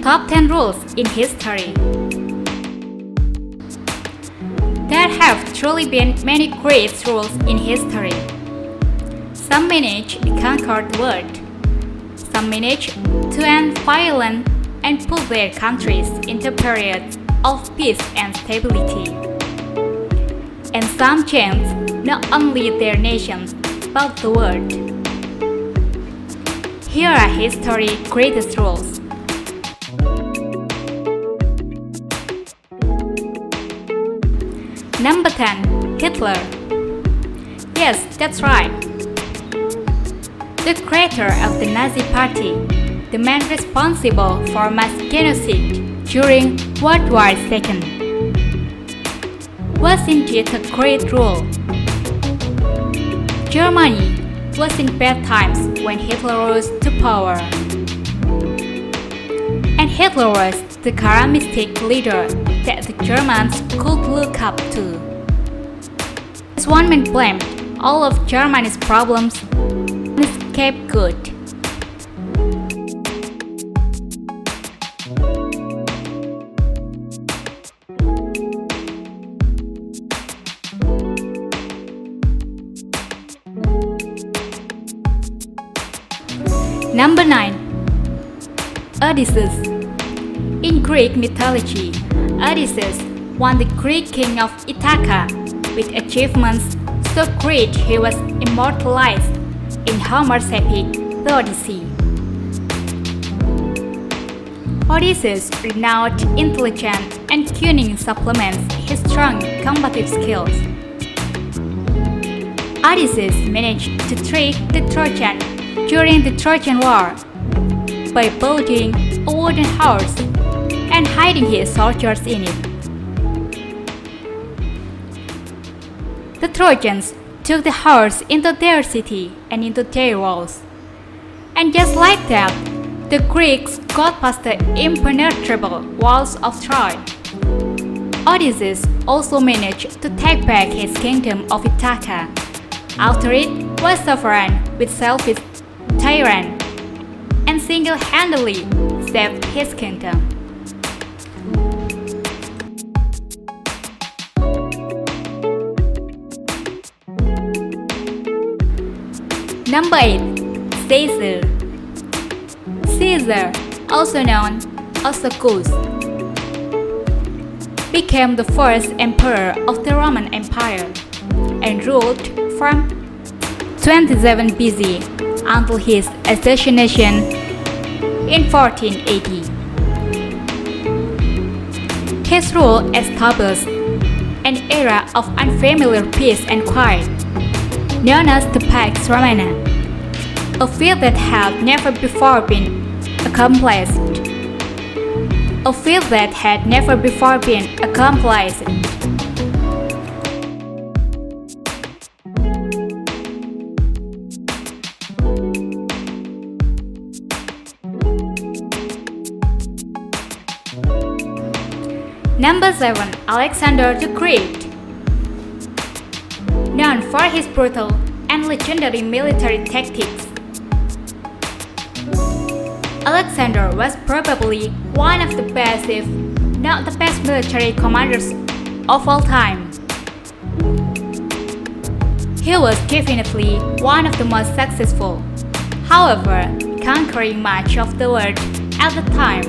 Top 10 Rules in History. There have truly been many great rules in history. Some managed to conquer the world. Some managed to end violence and put their countries into periods of peace and stability. And some changed not only their nations but the world. Here are history's greatest rules. Number 10. Hitler. Yes, that's right. The creator of the Nazi Party, the man responsible for mass genocide during World War II, was indeed a great rule. Germany was in bad times when Hitler rose to power. And Hitler was the charismatic leader that the Germans could look up to. As one man blamed all of Germany's problems on his scapegoat. Number 9. Odysseus. In Greek mythology, Odysseus won the Greek king of Ithaca with achievements so great he was immortalized in Homer's epic, The Odyssey. Odysseus' renowned intelligence and cunning supplements his strong combative skills. Odysseus managed to trick the Trojans during the Trojan War by building a wooden house and hiding his soldiers in it. The Trojans took the house into their city and into their walls. And just like that, the Greeks got past the impenetrable walls of Troy. Odysseus also managed to take back his kingdom of Ithaca after it was sovereign with selfish tyrant and single-handedly saved his kingdom. Number 8. Caesar. Caesar, also known as Augustus, became the first emperor of the Roman Empire and ruled from 27 BC until his assassination in 1480. His rule established an era of unfamiliar peace and quiet, known as the Pax Romana, a feat that had never before been accomplished. Number 7. Alexander the Great. Known for his brutal and legendary military tactics, Alexander was probably one of the best, if not the best, military commanders of all time. He was definitely one of the most successful, however, conquering much of the world at the time,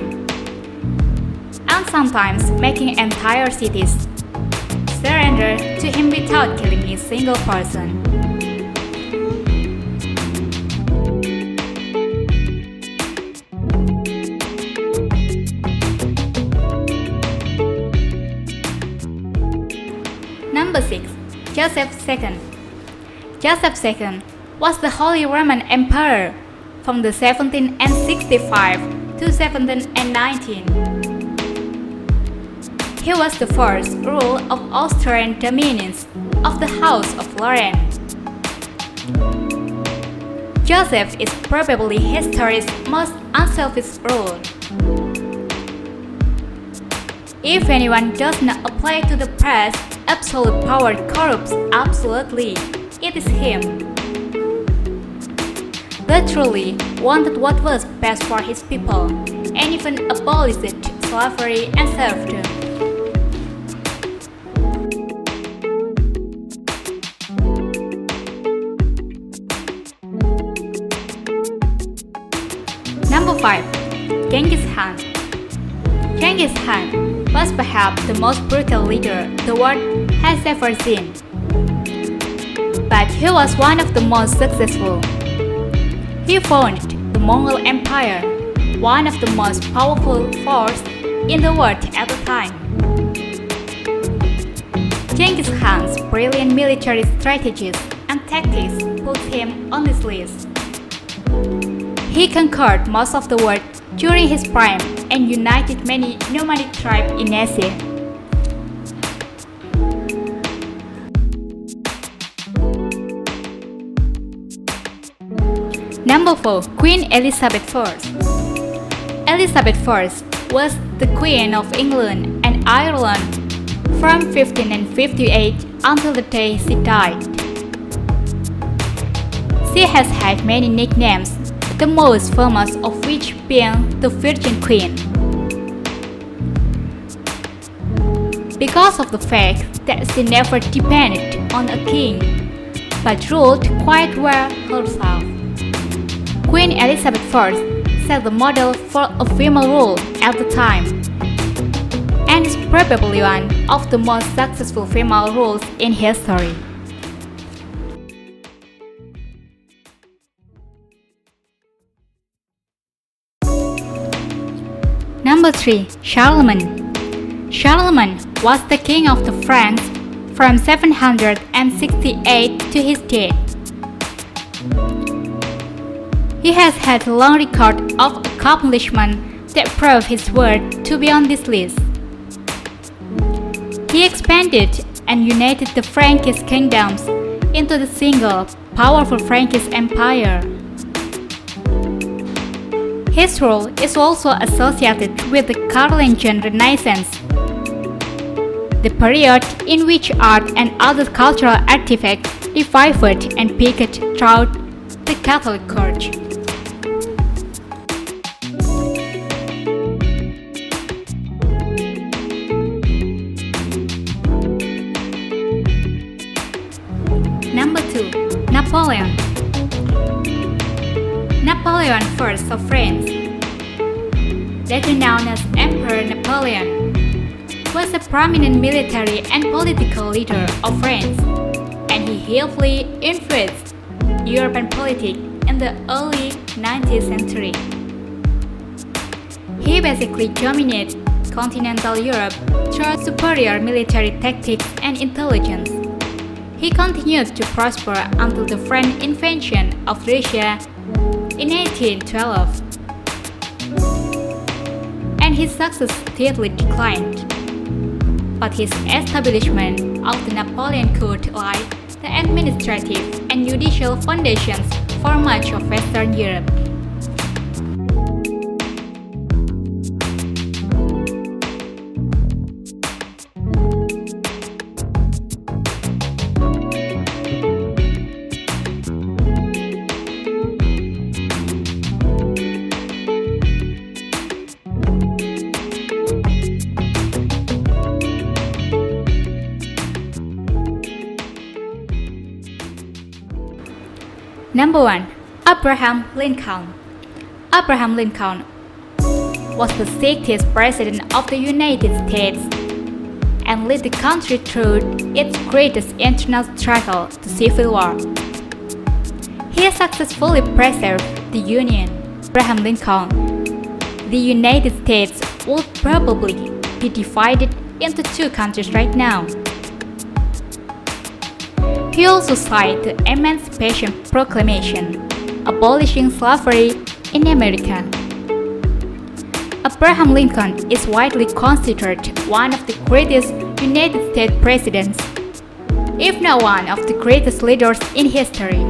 and sometimes making entire cities surrender to him without killing a single person. Number 6. Joseph II. Joseph II was the Holy Roman Emperor from the 1765 to 1719. He was the first ruler of Austrian dominions of the House of Lorraine. Joseph is probably history's most unselfish ruler. If anyone does not apply to the press, absolute power corrupts absolutely. It is him. Literally wanted what was best for his people and even abolished slavery and serfdom. Number 5. Genghis Khan. Genghis Khan was perhaps the most brutal leader the world has ever seen. But he was one of the most successful. He founded the Mongol Empire, one of the most powerful forces in the world at the time. Genghis Khan's brilliant military strategies and tactics put him on this list. He conquered most of the world during his prime and united many nomadic tribes in Asia. Number 4. Queen Elizabeth I. Elizabeth I was the Queen of England and Ireland from 1558 until the day she died. She has had many nicknames, the most famous of which being the Virgin Queen. Because of the fact that she never depended on a king, but ruled quite well herself. Queen Elizabeth I set the model for a female rule at the time, and is probably one of the most successful female rules in history. Number 3. Charlemagne. Charlemagne was the king of the Franks from 768 to his death. He has had a long record of accomplishment that prove his worth to be on this list. He expanded and united the Frankish kingdoms into the single, powerful Frankish Empire. His rule is also associated with the Carolingian Renaissance, the period in which art and other cultural artifacts revived and peaked throughout the Catholic Church. Number 2. Napoleon. Napoleon I of France, later known as Emperor Napoleon, was a prominent military and political leader of France, and he heavily influenced European politics in the early 19th century. He basically dominated continental Europe through superior military tactics and intelligence. He continued to prosper until the French invasion of Russia in 1812, and his success steadily declined. But his establishment of the Napoleon could laid the administrative and judicial foundations for much of Western Europe. Number 1. Abraham Lincoln. Abraham Lincoln was the 60th President of the United States and led the country through its greatest internal struggle, the Civil War. He successfully preserved the Union. Abraham Lincoln, the United States would probably be divided into two countries right now. He also signed the Emancipation Proclamation, abolishing slavery in America. Abraham Lincoln is widely considered one of the greatest United States presidents, if not one of the greatest leaders in history.